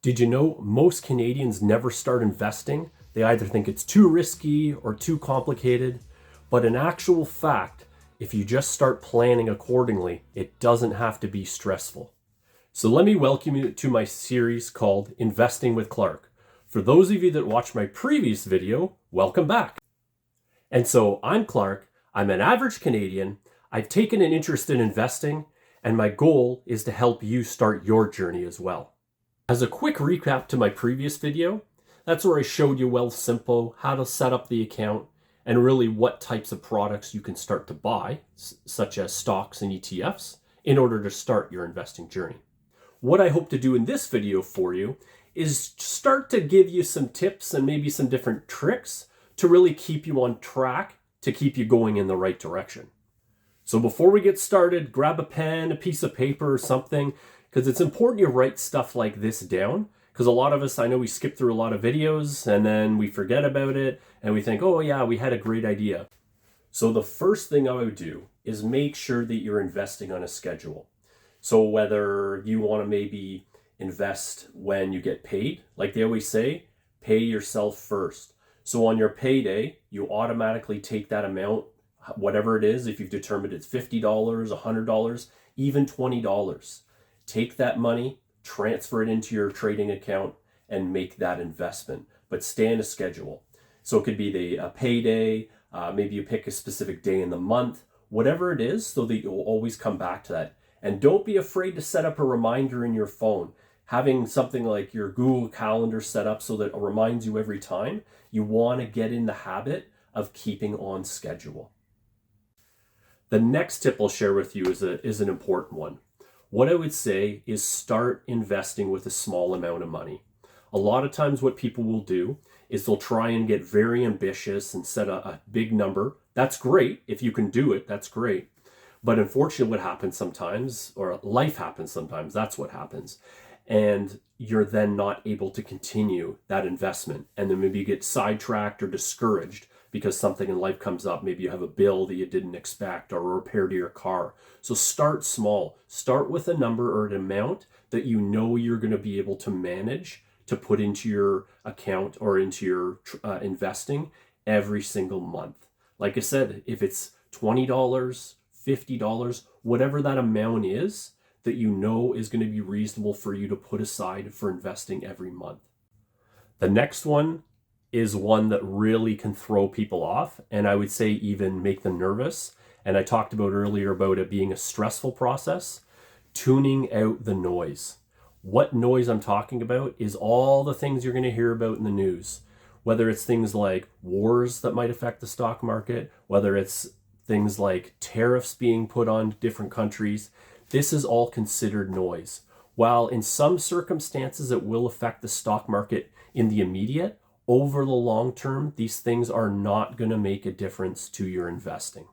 Did you know most Canadians never start investing? They either think it's too risky or too complicated. But in actual fact, if you just start planning accordingly, it doesn't have to be stressful. So let me welcome you to my series called Investing with Clark. For those of you that watched my previous video, welcome back. And so I'm Clark. I'm an average Canadian. I've taken an interest in investing, and my goal is to help you start your journey as well. As a quick recap to my previous video, that's where I showed you Wealth Simple, how to set up the account, and really what types of products you can start to buy, such as stocks and ETFs, in order to start your investing journey. What I hope to do in this video for you is start to give you some tips and maybe some different tricks to really keep you on track, to keep you going in the right direction. So before we get started, grab a pen, a piece of paper or something, because it's important you write stuff like this down, because a lot of us, I know we skip through a lot of videos and then we forget about it and we think, oh yeah, we had a great idea. So the first thing I would do is make sure that you're investing on a schedule. So whether you want to maybe invest when you get paid, like they always say, pay yourself first. So on your payday, you automatically take that amount, whatever it is, if you've determined it's $50, $100, even $20. Take that money, transfer it into your trading account, and make that investment. But stay on a schedule. So it could be a payday, maybe you pick a specific day in the month, whatever it is, so that you'll always come back to that. And don't be afraid to set up a reminder in your phone. Having something like your Google Calendar set up so that it reminds you every time, you want to get in the habit of keeping on schedule. The next tip I'll share with you is an important one. What I would say is start investing with a small amount of money. A lot of times what people will do is they'll try and get very ambitious and set a big number. That's great. If you can do it, that's great. But unfortunately what happens sometimes, or life happens sometimes, that's what happens. And you're then not able to continue that investment. And then maybe you get sidetracked or discouraged because something in life comes up. Maybe you have a bill that you didn't expect or a repair to your car. So start small. Start with a number or an amount that you know you're going to be able to manage to put into your account or into your investing every single month. Like I said, if it's $20, $50, whatever that amount is that you know is going to be reasonable for you to put aside for investing every month. The next one is one that really can throw people off, and I would say even make them nervous. And I talked about earlier about it being a stressful process. Tuning out the noise. What noise I'm talking about is all the things you're going to hear about in the news, whether it's things like wars that might affect the stock market, whether it's things like tariffs being put on different countries. This is all considered noise. While in some circumstances it will affect the stock market in the immediate, over the long term, these things are not going to make a difference to your investing.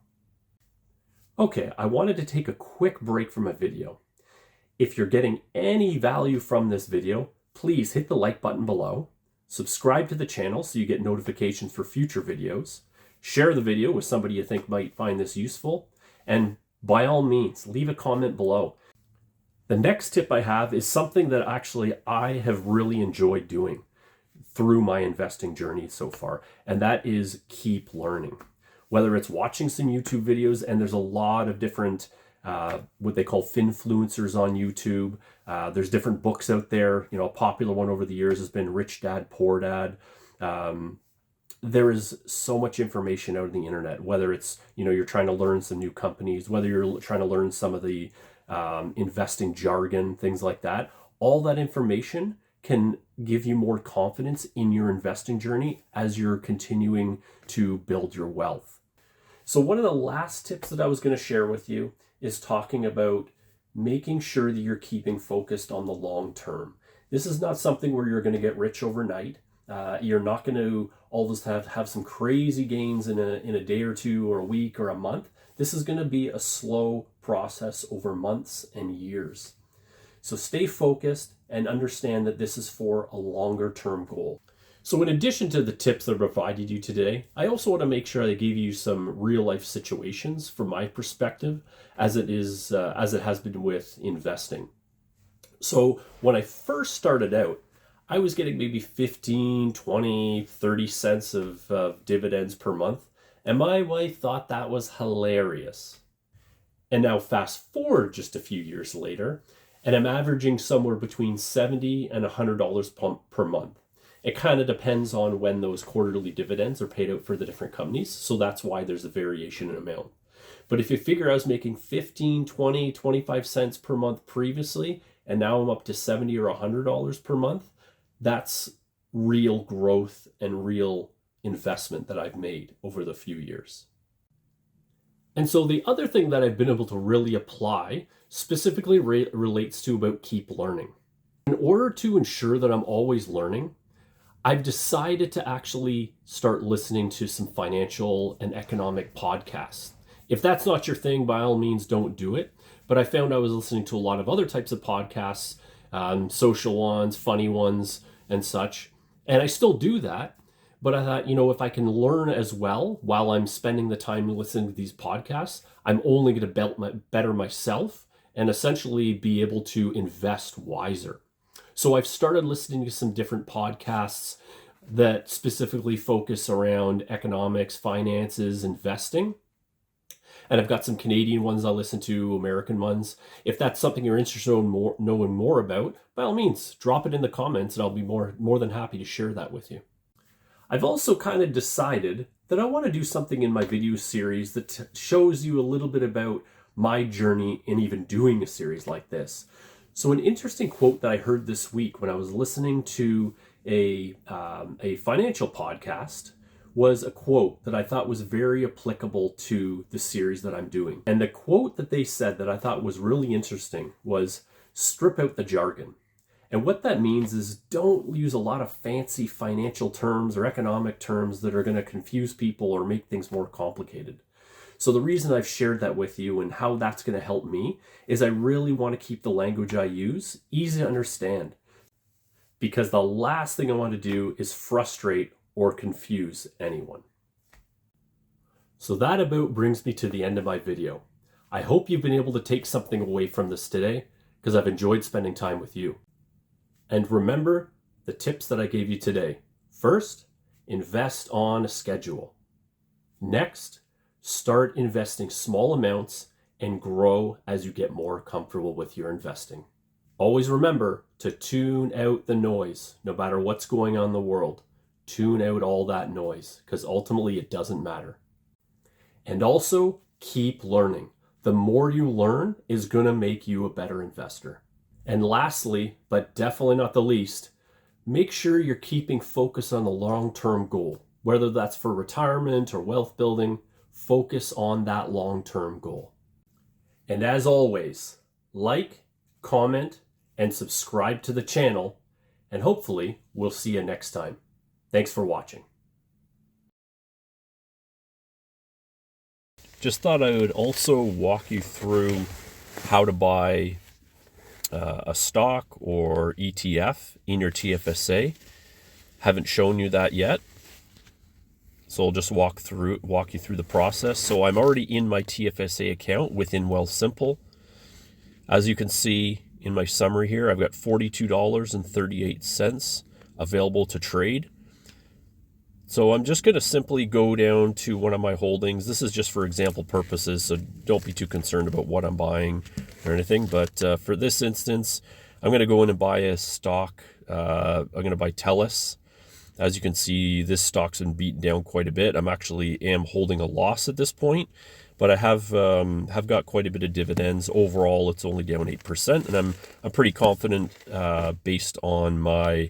Okay, I wanted to take a quick break from my video. If you're getting any value from this video, please hit the like button below, subscribe to the channel so you get notifications for future videos, share the video with somebody you think might find this useful, and by all means, leave a comment below. The next tip I have is something that actually I have really enjoyed doing through my investing journey so far, and that is keep learning. Whether it's watching some YouTube videos, and there's a lot of different what they call finfluencers on YouTube. There's different books out there. You know, a popular one over the years has been Rich Dad, Poor Dad. There is so much information out on the internet, whether it's, you know, you're trying to learn some new companies, whether you're trying to learn some of the investing jargon, things like that. All that information can give you more confidence in your investing journey as you're continuing to build your wealth. So one of the last tips that I was going to share with you is talking about making sure that you're keeping focused on the long term. This is not something where you're going to get rich overnight. You're not going to always have some crazy gains in a day or two or a week or a month. This is going to be a slow process over months and years. So stay focused and understand that this is for a longer term goal. So in addition to the tips that I provided you today, I also want to make sure I give you some real life situations from my perspective as it has been with investing. So when I first started out, I was getting maybe 15, 20, 30 cents of dividends per month. And my wife thought that was hilarious. And now fast forward just a few years later, and I'm averaging somewhere between $70 and $100 per month. It kind of depends on when those quarterly dividends are paid out for the different companies. So that's why there's a variation in amount. But if you figure I was making 15, 20, 25 cents per month previously, and now I'm up to $70 or $100 per month, that's real growth and real investment that I've made over the few years. And so the other thing that I've been able to really apply specifically relates to about keep learning. In order to ensure that I'm always learning, I've decided to actually start listening to some financial and economic podcasts. If that's not your thing, by all means, don't do it. But I found I was listening to a lot of other types of podcasts, social ones, funny ones, and such. And I still do that. But I thought, if I can learn as well while I'm spending the time listening to these podcasts, I'm only going to better myself and essentially be able to invest wiser. So I've started listening to some different podcasts that specifically focus around economics, finances, investing. And I've got some Canadian ones I listen to, American ones. If that's something you're interested in knowing more about, by all means, drop it in the comments and I'll be more than happy to share that with you. I've also kind of decided that I want to do something in my video series that shows you a little bit about my journey in even doing a series like this. So an interesting quote that I heard this week when I was listening to a financial podcast was a quote that I thought was very applicable to the series that I'm doing. And the quote that they said that I thought was really interesting was, strip out the jargon. And what that means is don't use a lot of fancy financial terms or economic terms that are going to confuse people or make things more complicated. So the reason I've shared that with you and how that's going to help me is I really want to keep the language I use easy to understand. Because the last thing I want to do is frustrate or confuse anyone. So that about brings me to the end of my video. I hope you've been able to take something away from this today because I've enjoyed spending time with you. And remember the tips that I gave you today. First, invest on a schedule. Next, start investing small amounts and grow as you get more comfortable with your investing. Always remember to tune out the noise, no matter what's going on in the world. Tune out all that noise because ultimately it doesn't matter. And also keep learning. The more you learn is going to make you a better investor. And lastly, but definitely not the least, make sure you're keeping focus on the long-term goal. Whether that's for retirement or wealth building, focus on that long-term goal. And as always, like, comment, and subscribe to the channel, and hopefully we'll see you next time. Thanks for watching. Just thought I would also walk you through how to buy a stock or ETF in your TFSA. Haven't shown you that yet, so I'll just walk you through the process. So I'm already in my TFSA account within Wealthsimple. As you can see in my summary here, I've got $42.38 available to trade. So I'm just going to simply go down to one of my holdings. This is just for example purposes, so don't be too concerned about what I'm buying or anything. But for this instance, I'm going to go in and buy a stock. I'm going to buy TELUS. As you can see, this stock's been beaten down quite a bit. I'm holding a loss at this point, but I have got quite a bit of dividends. Overall, it's only down 8%, and I'm pretty confident based on my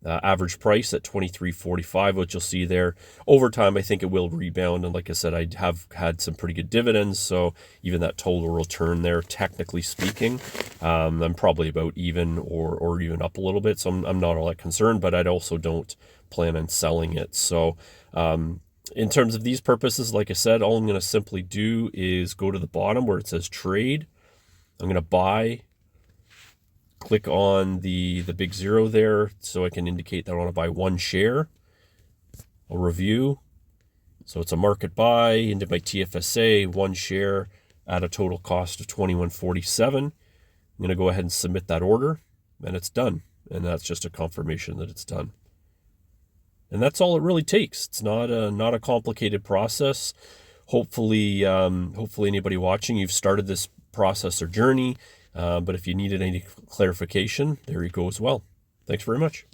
average price at $23.45, which you'll see there. Over time, I think it will rebound. And like I said, I have had some pretty good dividends. So even that total return there, technically speaking, I'm probably about even or even up a little bit. So I'm not all that concerned, but I also don't plan on selling it. So in terms of these purposes, like I said, all I'm going to simply do is go to the bottom where it says trade. I'm going to buy. Click on the big zero there so I can indicate that I want to buy one share. I'll review. So it's a market buy into my TFSA, one share at a total cost of $21.47. I'm going to go ahead and submit that order, and it's done. and that's just a confirmation that it's done. And that's all it really takes. It's not a complicated process. Hopefully anybody watching, you've started this process or journey. But if you needed any clarification, there you go as well. Thanks very much.